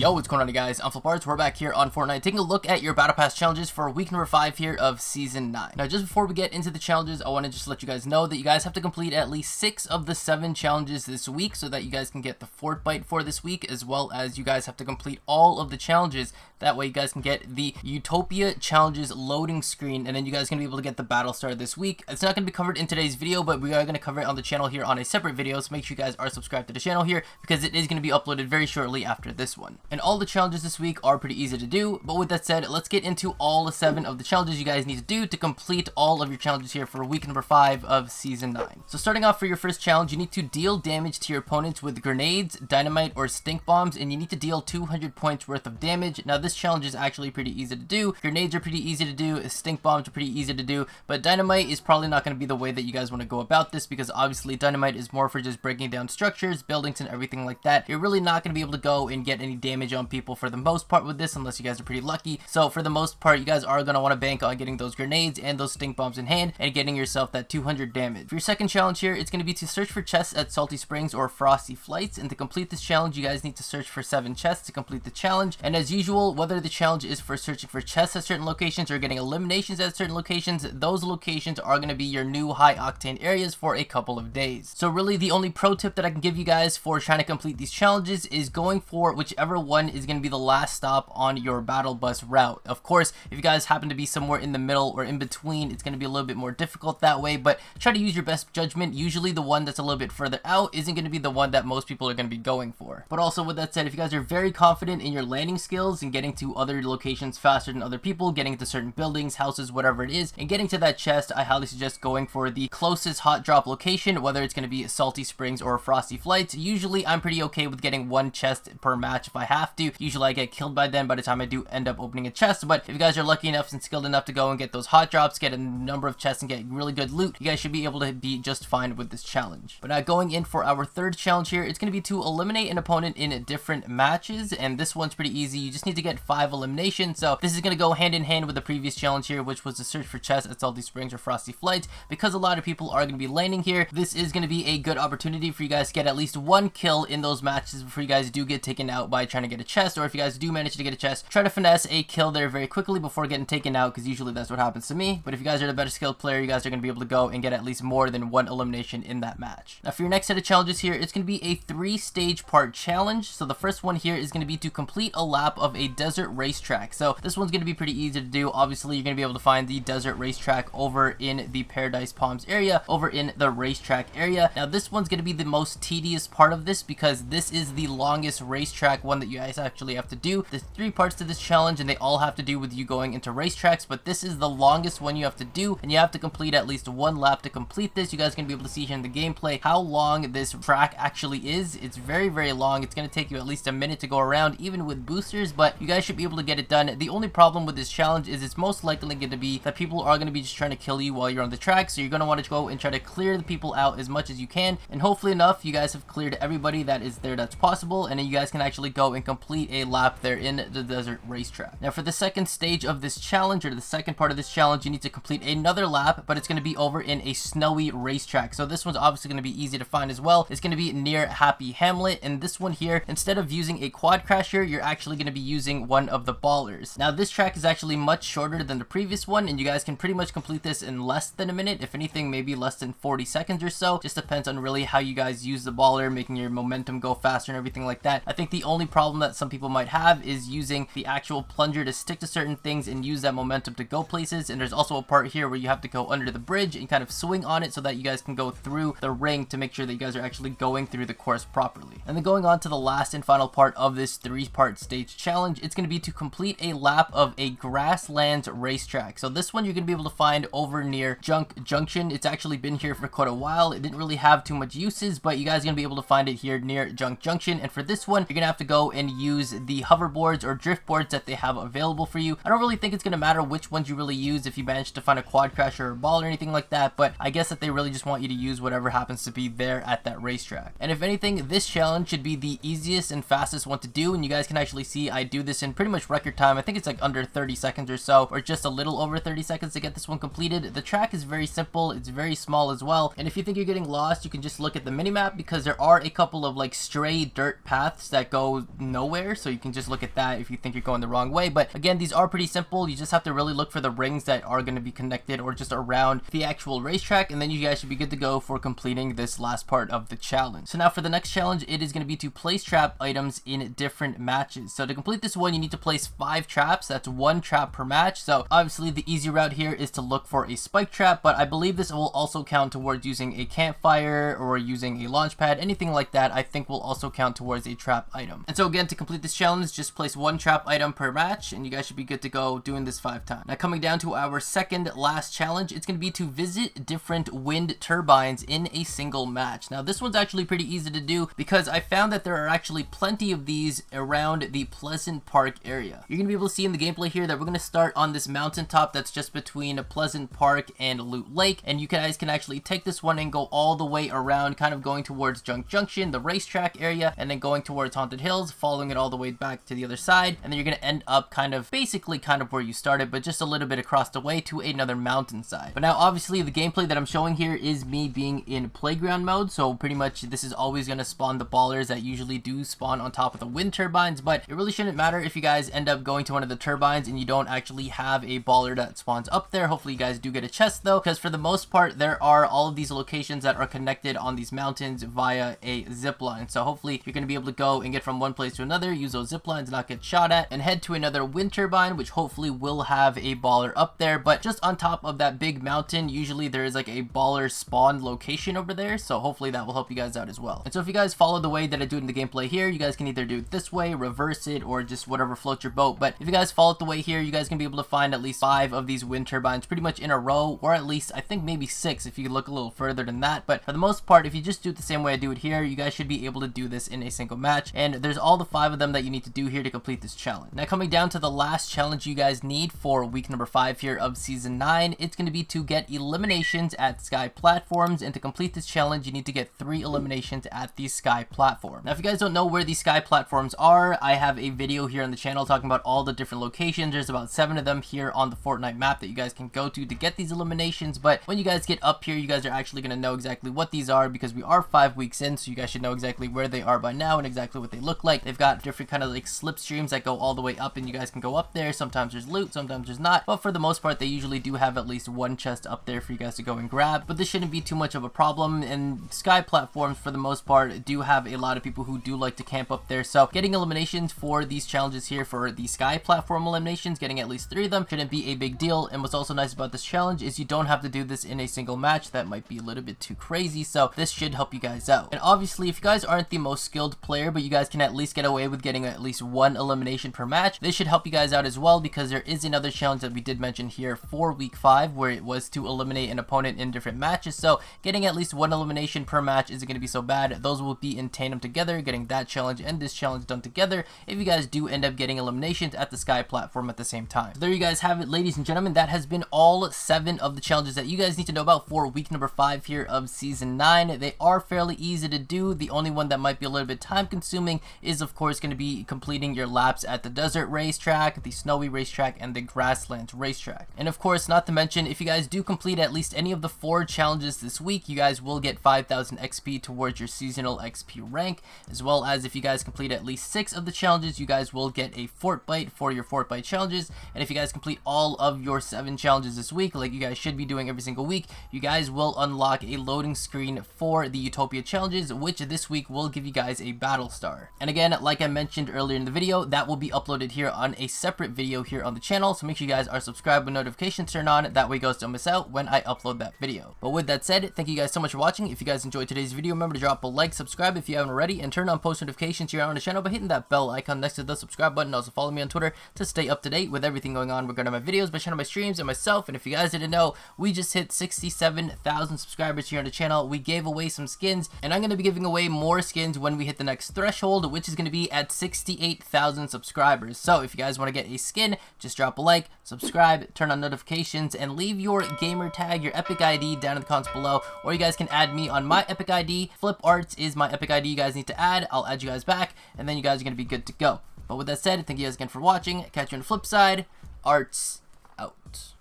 Yo, what's going on, guys? I'm FlipArtz. We're back here on Fortnite taking a look at your Battle Pass challenges for week number 5 here of Season 9. Now, just before we get into the challenges, I want to just let you guys know that you guys have to complete at least 6 of the 7 challenges this week so that you guys can get the Fortnite for this week, as well as you guys have to complete all of the challenges. That way you guys can get the Utopia challenges loading screen, and then you guys can be able to get the battle star this week. It's not going to be covered in today's video, but we are going to cover it on the channel here on a separate video, so make sure you guys are subscribed to the channel here because it is going to be uploaded very shortly after this one. And all the challenges this week are pretty easy to do, but with that said, let's get into all the 7 of the challenges you guys need to do to complete all of your challenges here for week number 5 of Season 9. So starting off for your first challenge, you need to deal damage to your opponents with grenades, dynamite, or stink bombs, and you need to deal 200 points worth of damage. Now this challenge is actually pretty easy to do. Grenades are pretty easy to do, stink bombs are pretty easy to do, but dynamite is probably not going to be the way that you guys want to go about this, because obviously dynamite is more for just breaking down structures, buildings, and everything like that. You're really not going to be able to go and get any damage on people for the most part with this, unless you guys are pretty lucky. So for the most part, you guys are going to want to bank on getting those grenades and those stink bombs in hand and getting yourself that 200 damage. For your second challenge here, it's going to be to search for chests at Salty Springs or Frosty Flights, and to complete this challenge, you guys need to search for 7 chests to complete the challenge. And as usual, whether the challenge is for searching for chests at certain locations or getting eliminations at certain locations, those locations are going to be your new high octane areas for a couple of days. So really the only pro tip that I can give you guys for trying to complete these challenges is going for whichever one is going to be the last stop on your battle bus route. Of course, if you guys happen to be somewhere in the middle or in between, it's going to be a little bit more difficult that way, but try to use your best judgment. Usually the one that's a little bit further out isn't going to be the one that most people are going to be going for. But also with that said, if you guys are very confident in your landing skills and getting to other locations faster than other people, getting into certain buildings, houses, whatever it is, and getting to that chest, I highly suggest going for the closest hot drop location, whether it's going to be Salty Springs or Frosty Flights. Usually I'm pretty okay with getting 1 chest per match if I have to. Usually I get killed by them by the time I do end up opening a chest, but if you guys are lucky enough and skilled enough to go and get those hot drops, get a number of chests, and get really good loot, you guys should be able to be just fine with this challenge. But now going in for our third challenge here, it's going to be to eliminate an opponent in different matches, and this one's pretty easy. You just need to get 5 eliminations, so this is going to go hand in hand with the previous challenge here, which was to search for chests at Salty Springs or Frosty Flights. Because a lot of people are going to be landing here, this is going to be a good opportunity for you guys to get at least 1 kill in those matches before you guys do get taken out by trying to get a chest, or if you guys do manage to get a chest, try to finesse a kill there very quickly before getting taken out, because usually that's what happens to me. But if you guys are the better skilled player, you guys are going to be able to go and get at least more than 1 elimination in that match. Now for your next set of challenges here, it's going to be a 3-stage part challenge. So the first one here is going to be to complete a lap of a desert racetrack. So this one's going to be pretty easy to do. Obviously you're going to be able to find the desert racetrack over in the Paradise Palms area, over in the racetrack area. Now this one's going to be the most tedious part of this, because this is the longest racetrack one that you guys actually have to do. There's 3 parts to this challenge, and they all have to do with you going into racetracks, but this is the longest one you have to do, and you have to complete at least 1 lap to complete this. You guys are going to be able to see here in the gameplay how long this track actually is. It's very, very long. It's going to take you at least a minute to go around, even with boosters, but you guys should be able to get it done. The only problem with this challenge is it's most likely going to be that people are going to be just trying to kill you while you're on the track, so you're going to want to go and try to clear the people out as much as you can, and hopefully enough you guys have cleared everybody that is there that's possible, and then you guys can actually go and complete a lap there in the desert racetrack. Now for the second stage of this challenge, or the second part of this challenge, you need to complete another lap, but it's going to be over in a snowy racetrack. So this one's obviously going to be easy to find as well. It's going to be near Happy Hamlet, and this one here, instead of using a quad crasher, you're actually going to be using one of the ballers. Now this track is actually much shorter than the previous one, and you guys can pretty much complete this in less than a minute. If anything, maybe less than 40 seconds or so. Just depends on really how you guys use the baller, making your momentum go faster and everything like that. I think the only problem that some people might have is using the actual plunger to stick to certain things and use that momentum to go places. And there's also a part here where you have to go under the bridge and kind of swing on it so that you guys can go through the ring to make sure that you guys are actually going through the course properly. And then going on to the last and final part of this 3-part stage challenge, it's going to be to complete a lap of a grasslands racetrack. So this one you're going to be able to find over near Junk Junction. It's actually been here for quite a while. It didn't really have too much uses, but you guys are going to be able to find it here near Junk Junction. And for this one, you're going to have to go and use the hoverboards or drift boards that they have available for you. I don't really think it's going to matter which ones you really use if you manage to find a quad crasher or ball or anything like that, but I guess that they really just want you to use whatever happens to be there at that racetrack. And if anything, this challenge should be the easiest and fastest one to do, and you guys can actually see I do this in pretty much record time. I think it's like under 30 seconds or so, or just a little over 30 seconds to get this one completed. The track is very simple, it's very small as well, and if you think you're getting lost, you can just look at the minimap, because there are a couple of like stray dirt paths that go nowhere, so you can just look at that if you think you're going the wrong way. But again, these are pretty simple. You just have to really look for the rings that are going to be connected or just around the actual racetrack, and then you guys should be good to go for completing this last part of the challenge. So now for the next challenge, it is going to be to place trap items in different matches. So to complete this one, you need to place 5 traps. That's 1 trap per match. So obviously the easy route here is to look for a spike trap, but I believe this will also count towards using a campfire or using a launch pad. Anything like that I think will also count towards a trap item. And so again, to complete this challenge, just place 1 trap item per match, and you guys should be good to go doing this 5 times. Now coming down to our second last challenge, it's going to be to visit different wind turbines in a single match. Now this one's actually pretty easy to do because I found that there are actually plenty of these around the Pleasant Park area. You're going to be able to see in the gameplay here that we're going to start on this mountaintop that's just between Pleasant Park and Loot Lake, and you guys can actually take this one and go all the way around, kind of going towards Junk Junction, the racetrack area, and then going towards Haunted Hills, following it all the way back to the other side, and then you're going to end up basically where you started, but just a little bit across the way to another mountainside. But now obviously the gameplay that I'm showing here is me being in playground mode, so pretty much this is always going to spawn the ballers that usually do spawn on top of the wind turbines, but it really shouldn't matter if you guys end up going to one of the turbines and you don't actually have a baller that spawns up there. Hopefully you guys do get a chest though, because for the most part there are all of these locations that are connected on these mountains via a zip line. So hopefully you're going to be able to go and get from one place to another, use those zip lines, not get shot at, and head to another wind turbine, which hopefully will have a baller up there. But just on top of that big mountain, usually there is like a baller spawn location over there, so hopefully that will help you guys out as well. And so if you guys follow the way that I do it in the gameplay here, you guys can either do it this way, reverse it, or just whatever floats your boat. But if you guys follow it the way here, you guys can be able to find at least 5 of these wind turbines pretty much in a row, or at least I think maybe 6 if you look a little further than that. But for the most part, if you just do it the same way I do it here, you guys should be able to do this in a single match, and there's all the 5 of them that you need to do here to complete this challenge. Now coming down to the last challenge you guys need for week number 5 here of season 9, it's going to be to get eliminations at sky platforms, and to complete this challenge you need to get 3 eliminations at the sky platform. Now if you guys don't know where these sky platforms are, I have a video here on the channel talking about all the different locations. There's about 7 of them here on the Fortnite map that you guys can go to get these eliminations, but when you guys get up here, you guys are actually going to know exactly what these are, because we are 5 weeks in, so you guys should know exactly where they are by now and exactly what they look like. They've got different kind of like slipstreams that go all the way up, and you guys can go up there. Sometimes there's loot, sometimes there's not, but for the most part they usually do have at least 1 chest up there for you guys to go and grab. But this shouldn't be too much of a problem, and sky platforms for the most part do have a lot of people who do like to camp up there, so getting eliminations for these challenges here, for the sky platform eliminations, getting at least 3 of them shouldn't be a big deal. And what's also nice about this challenge is you don't have to do this in a single match. That might be a little bit too crazy, so this should help you guys out. And obviously if you guys aren't the most skilled player, but you guys can at least get away with getting at least 1 elimination per match, this should help you guys out as well, because there is another challenge that we did mention here for week 5 where it was to eliminate an opponent in different matches. So getting at least 1 elimination per match isn't going to be so bad. Those will be in tandem together, getting that challenge and this challenge done together if you guys do end up getting eliminations at the sky platform at the same time. So there you guys have it, ladies and gentlemen. That has been all 7 of the challenges that you guys need to know about for week number 5 here of season 9. They are fairly easy to do. The only one that might be a little bit time consuming is of course going to be completing your laps at the desert racetrack, the snowy racetrack, and the grasslands racetrack. And of course, not to mention, if you guys do complete at least any of the 4 challenges this week, you guys will get 5,000 XP towards your seasonal XP rank, as well as if you guys complete at least 6 of the challenges, you guys will get a fort bite for your fort bite challenges. And if you guys complete all of your 7 challenges this week, like you guys should be doing every single week, you guys will unlock a loading screen for the Utopia challenges, which this week will give you guys a battle star. And again, like I mentioned earlier in the video, that will be uploaded here on a separate video here on the channel, so make sure you guys are subscribed with notifications turned on, that way you guys don't miss out when I upload that video. But with that said, thank you guys so much for watching. If you guys enjoyed today's video, remember to drop a like, subscribe if you haven't already, and turn on post notifications here on the channel by hitting that bell icon next to the subscribe button. Also follow me on Twitter to stay up to date with everything going on regarding my videos, my channel, my streams, and myself. And if you guys didn't know, we just hit 67,000 subscribers here on the channel. We gave away some skins, and I'm going to be giving away more skins when we hit the next threshold, which is going to be at 68,000 subscribers. So if you guys want to get a skin, just drop a like, subscribe, turn on notifications, and leave your gamer tag, your Epic ID down in the comments below, or you guys can add me on my Epic ID. FlipArtz is my Epic ID you guys need to add. I'll add you guys back, and then you guys are going to be good to go. But with that said, thank you guys again for watching. Catch you on the flip side. Arts out.